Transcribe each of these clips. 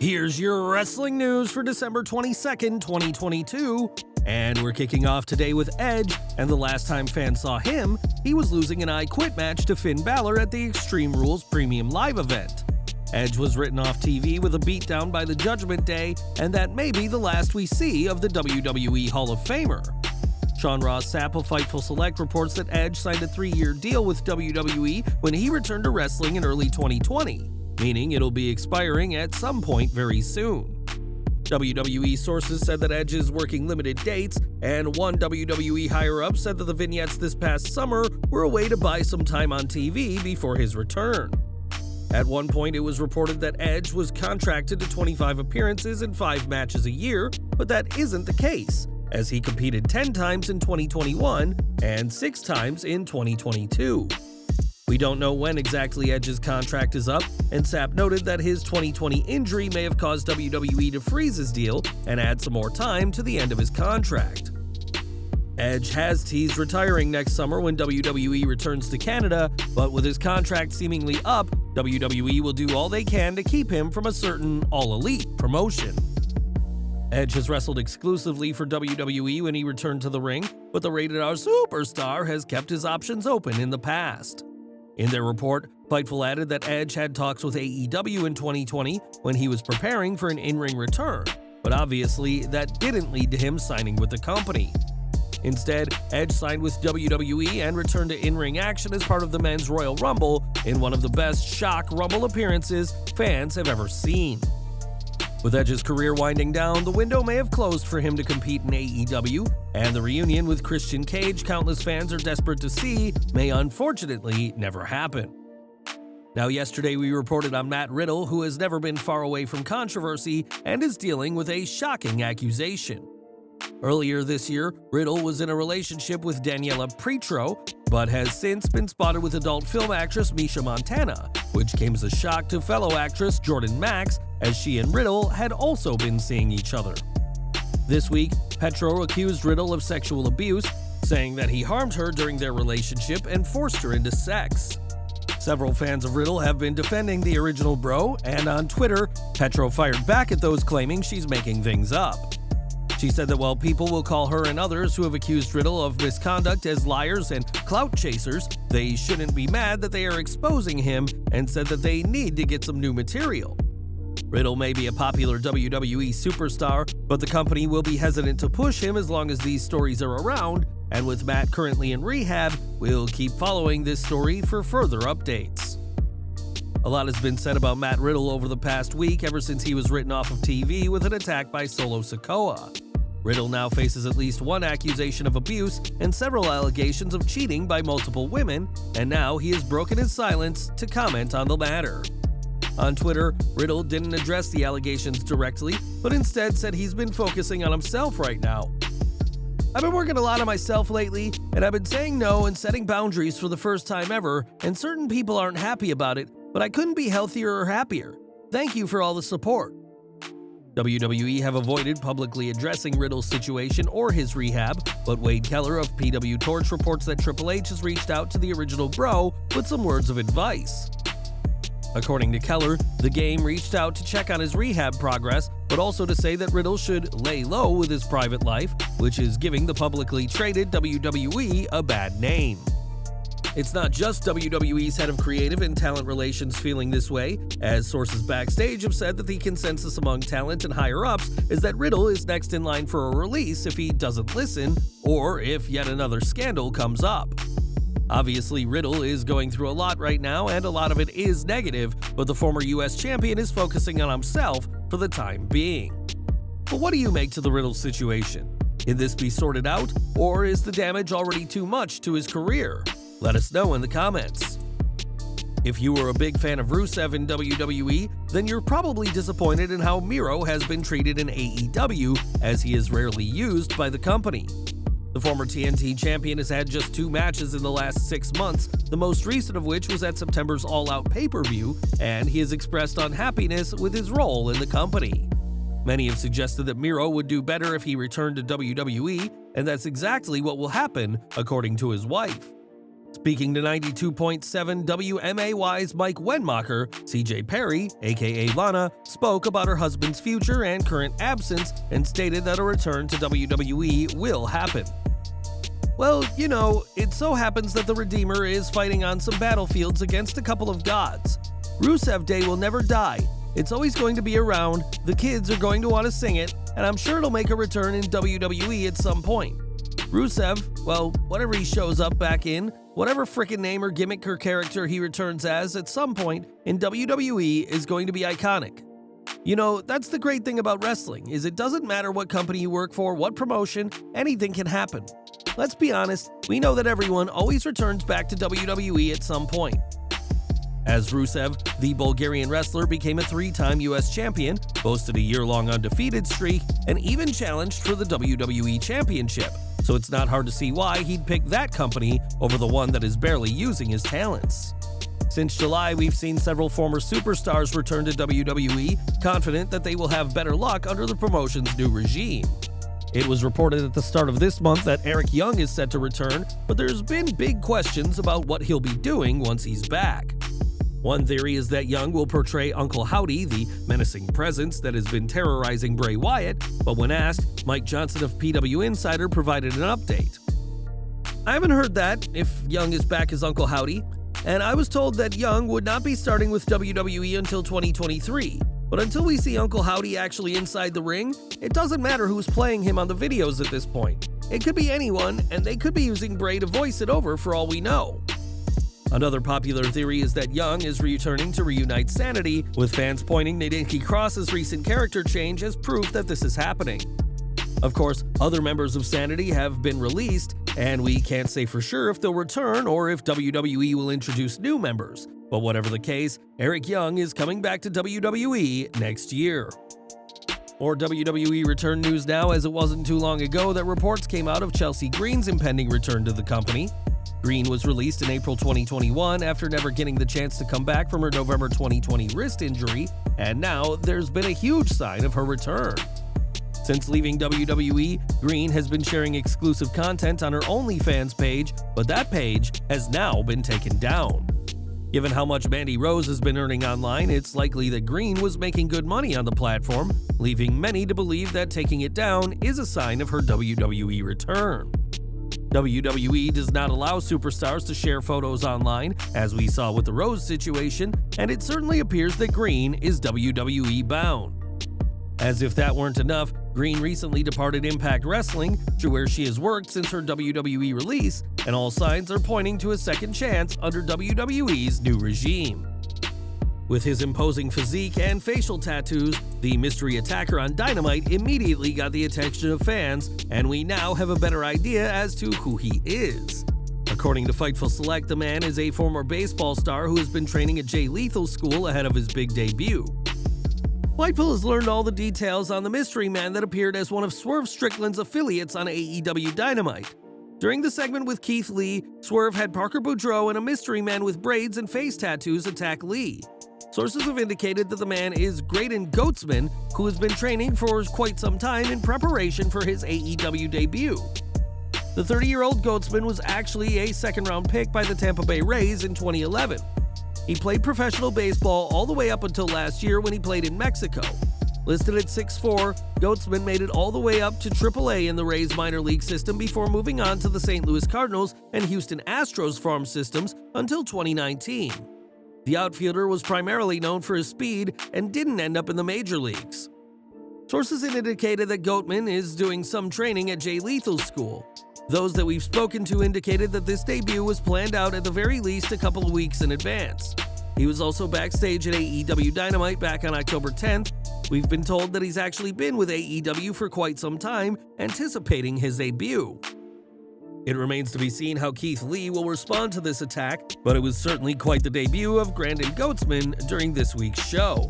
Here's your wrestling news for December 22nd, 2022. And we're kicking off today with Edge, and the last time fans saw him, he was losing an I Quit match to Finn Balor at the Extreme Rules Premium Live event. Edge was written off TV with a beatdown by the Judgment Day, and that may be the last we see of the WWE Hall of Famer. Sean Ross Sapp of Fightful Select reports that Edge signed a 3-year deal with WWE when he returned to wrestling in early 2020, meaning it'll be expiring at some point very soon. WWE sources said that Edge is working limited dates, and one WWE higher-up said that the vignettes this past summer were a way to buy some time on TV before his return. At one point, it was reported that Edge was contracted to 25 appearances and 5 matches a year, but that isn't the case, as he competed 10 times in 2021 and 6 times in 2022. We don't know when exactly Edge's contract is up, and Sapp noted that his 2020 injury may have caused WWE to freeze his deal and add some more time to the end of his contract. Edge has teased retiring next summer when WWE returns to Canada, but with his contract seemingly up, WWE will do all they can to keep him from a certain All Elite promotion. Edge has wrestled exclusively for WWE when he returned to the ring, but the Rated R superstar has kept his options open in the past. In their report, Fightful added that Edge had talks with AEW in 2020 when he was preparing for an in-ring return, but obviously that didn't lead to him signing with the company. Instead, Edge signed with WWE and returned to in-ring action as part of the Men's Royal Rumble in one of the best shock Rumble appearances fans have ever seen. With Edge's career winding down, the window may have closed for him to compete in AEW, and the reunion with Christian Cage countless fans are desperate to see may unfortunately never happen. Now, yesterday we reported on Matt Riddle, who has never been far away from controversy and is dealing with a shocking accusation. Earlier this year, Riddle was in a relationship with Daniela Pretro, but has since been spotted with adult film actress Misha Montana, which came as a shock to fellow actress Jordan Max, as she and Riddle had also been seeing each other. This week, Petro accused Riddle of sexual abuse, saying that he harmed her during their relationship and forced her into sex. Several fans of Riddle have been defending the original bro, and on Twitter, Petro fired back at those claiming she's making things up. She said that while people will call her and others who have accused Riddle of misconduct as liars and clout chasers, they shouldn't be mad that they are exposing him, and said that they need to get some new material. Riddle may be a popular WWE superstar, but the company will be hesitant to push him as long as these stories are around, and with Matt currently in rehab, we'll keep following this story for further updates. A lot has been said about Matt Riddle over the past week ever since he was written off of TV with an attack by Solo Sikoa. Riddle now faces at least one accusation of abuse and several allegations of cheating by multiple women, and now he has broken his silence to comment on the matter. On Twitter, Riddle didn't address the allegations directly, but instead said he's been focusing on himself right now. "I've been working a lot on myself lately, and I've been saying no and setting boundaries for the first time ever, and certain people aren't happy about it, but I couldn't be healthier or happier. Thank you for all the support." WWE have avoided publicly addressing Riddle's situation or his rehab, but Wade Keller of PW Torch reports that Triple H has reached out to the original bro with some words of advice. According to Keller, the Game reached out to check on his rehab progress, but also to say that Riddle should lay low with his private life, which is giving the publicly traded WWE a bad name. It's not just WWE's head of creative and talent relations feeling this way, as sources backstage have said that the consensus among talent and higher-ups is that Riddle is next in line for a release if he doesn't listen, or if yet another scandal comes up. Obviously, Riddle is going through a lot right now, and a lot of it is negative, but the former US champion is focusing on himself for the time being. But what do you make to the Riddle situation? Can this be sorted out, or is the damage already too much to his career? Let us know in the comments. If you were a big fan of RUSEV in WWE, then you're probably disappointed in how Miro has been treated in AEW, as he is rarely used by the company. The former TNT champion has had just 2 matches in the last 6 months, the most recent of which was at September's All Out pay-per-view, and he has expressed unhappiness with his role in the company. Many have suggested that Miro would do better if he returned to WWE, and that's exactly what will happen, according to his wife. Speaking to 92.7 WMAY's Mike Wenmacher, CJ Perry, aka Lana, spoke about her husband's future and current absence and stated that a return to WWE will happen. Well, you know, it so happens that the Redeemer is fighting on some battlefields against a couple of gods. Rusev Day will never die. It's always going to be around, the kids are going to want to sing it, and I'm sure it'll make a return in WWE at some point. Rusev, well, whatever he shows up back in, whatever frickin' name or gimmick or character he returns as at some point in WWE is going to be iconic. You know, that's the great thing about wrestling, is it doesn't matter what company you work for, what promotion, anything can happen. Let's be honest, we know that everyone always returns back to WWE at some point. As Rusev, the Bulgarian wrestler, became a 3-time US champion, boasted a year-long undefeated streak, and even challenged for the WWE Championship, so it's not hard to see why he'd pick that company over the one that is barely using his talents. Since July, we've seen several former superstars return to WWE, confident that they will have better luck under the promotion's new regime. It was reported at the start of this month that Eric Young is set to return, but there's been big questions about what he'll be doing once he's back. One theory is that Young will portray Uncle Howdy, the menacing presence that has been terrorizing Bray Wyatt, but when asked, Mike Johnson of PW Insider provided an update. I haven't heard that, if Young is back as Uncle Howdy, and I was told that Young would not be starting with WWE until 2023. But until we see Uncle Howdy actually inside the ring, it doesn't matter who's playing him on the videos at this point. It could be anyone, and they could be using Bray to voice it over for all we know. Another popular theory is that Young is returning to reunite Sanity, with fans pointing to Nikki Cross's recent character change as proof that this is happening. Of course, other members of Sanity have been released, and we can't say for sure if they'll return or if WWE will introduce new members. But whatever the case, Eric Young is coming back to WWE next year. More WWE return news now, as it wasn't too long ago that reports came out of Chelsea Green's impending return to the company. Green was released in April 2021 after never getting the chance to come back from her November 2020 wrist injury, and now there's been a huge sign of her return. Since leaving WWE, Green has been sharing exclusive content on her OnlyFans page, but that page has now been taken down. Given how much Mandy Rose has been earning online, it's likely that Green was making good money on the platform, leaving many to believe that taking it down is a sign of her WWE return. WWE does not allow superstars to share photos online, as we saw with the Rose situation, and it certainly appears that Green is WWE bound. As if that weren't enough, Green recently departed Impact Wrestling, to where she has worked since her WWE release, and all signs are pointing to a second chance under WWE's new regime. With his imposing physique and facial tattoos, the mystery attacker on Dynamite immediately got the attention of fans, and we now have a better idea as to who he is. According to Fightful Select, the man is a former baseball star who has been training at Jay Lethal's school ahead of his big debut. Fightful has learned all the details on the mystery man that appeared as one of Swerve Strickland's affiliates on AEW Dynamite. During the segment with Keith Lee, Swerve had Parker Boudreaux and a mystery man with braids and face tattoos attack Lee. Sources have indicated that the man is Graydon Goatsman, who has been training for quite some time in preparation for his AEW debut. The 30-year-old Goatsman was actually a second-round pick by the Tampa Bay Rays in 2011. He played professional baseball all the way up until last year when he played in Mexico. Listed at 6'4", Goatsman made it all the way up to AAA in the Rays minor league system before moving on to the St. Louis Cardinals and Houston Astros farm systems until 2019. The outfielder was primarily known for his speed and didn't end up in the major leagues. Sources have indicated that Goatman is doing some training at Jay Lethal's school. Those that we've spoken to indicated that this debut was planned out at the very least a couple of weeks in advance. He was also backstage at AEW Dynamite back on October 10th. We've been told that he's actually been with AEW for quite some time, anticipating his debut. It remains to be seen how Keith Lee will respond to this attack, but it was certainly quite the debut of Graydon Goatsman during this week's show.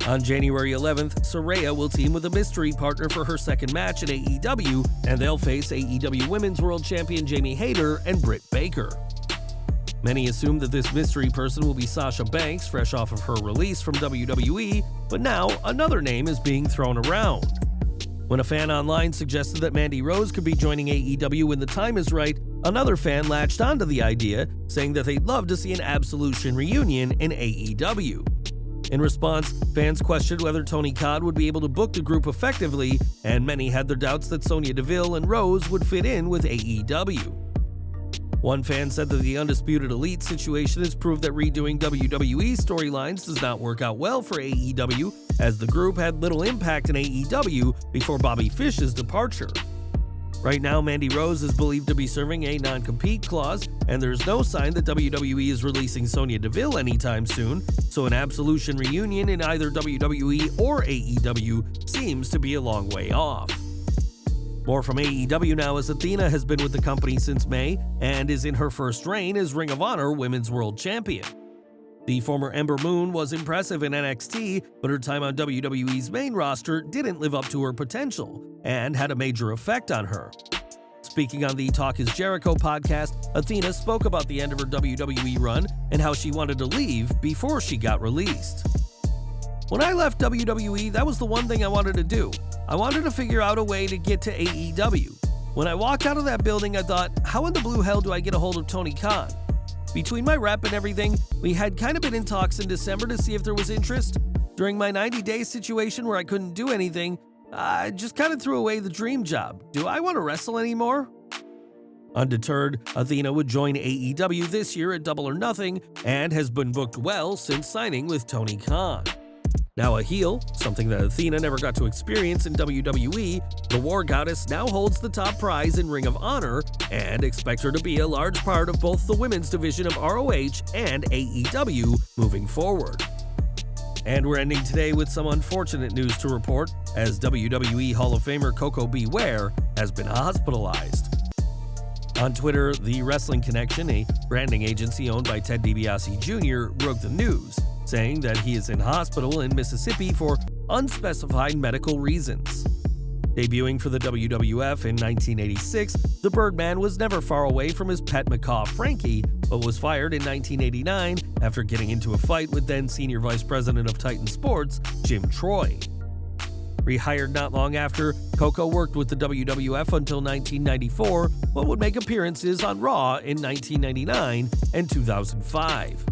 On January 11th, Saraya will team with a mystery partner for her second match at AEW, and they'll face AEW Women's World Champion Jamie Hayter and Britt Baker. Many assume that this mystery person will be Sasha Banks, fresh off of her release from WWE, but now another name is being thrown around. When a fan online suggested that Mandy Rose could be joining AEW when the time is right, Another fan latched onto the idea, saying that they'd love to see an Absolution reunion in AEW. In response, fans questioned whether Tony Khan would be able to book the group effectively, and many had their doubts that Sonya Deville and Rose would fit in with AEW. One fan said that the Undisputed Elite situation has proved that redoing WWE storylines does not work out well for AEW, as the group had little impact in AEW before Bobby Fish's departure. Right now, Mandy Rose is believed to be serving a non-compete clause, and there's no sign that WWE is releasing Sonya Deville anytime soon, so an Absolution reunion in either WWE or AEW seems to be a long way off. More from AEW now, as Athena has been with the company since May and is in her first reign as Ring of Honor Women's World Champion. The former Ember Moon was impressive in NXT, but her time on WWE's main roster didn't live up to her potential and had a major effect on her. Speaking on the Talk is Jericho podcast, Athena spoke about the end of her WWE run and how she wanted to leave before she got released. When I left WWE, that was the one thing I wanted to do. I wanted to figure out a way to get to AEW. When I walked out of that building, I thought, how in the blue hell do I get a hold of Tony Khan? Between my rep and everything, we had kind of been in talks in December to see if there was interest. During my 90-day situation where I couldn't do anything, I just kind of threw away the dream job. Do I want to wrestle anymore? Undeterred, Athena would join AEW this year at Double or Nothing and has been booked well since signing with Tony Khan. Now a heel, something that Athena never got to experience in WWE, the War Goddess now holds the top prize in Ring of Honor, and expect her to be a large part of both the women's division of ROH and AEW moving forward. And we're ending today with some unfortunate news to report, as WWE Hall of Famer Koko Ware has been hospitalized. On Twitter, the Wrestling Connection, a branding agency owned by Ted DiBiase Jr., broke the news, saying that he is in hospital in Mississippi for unspecified medical reasons. Debuting for the WWF in 1986, the Birdman was never far away from his pet macaw Frankie, but was fired in 1989 after getting into a fight with then Senior Vice President of Titan Sports, Jim Troy. Rehired not long after, Koko worked with the WWF until 1994, but would make appearances on Raw in 1999 and 2005.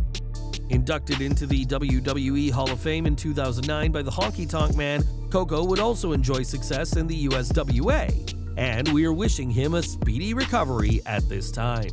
Inducted into the WWE Hall of Fame in 2009 by the Honky Tonk Man, Koko would also enjoy success in the USWA, and we are wishing him a speedy recovery at this time.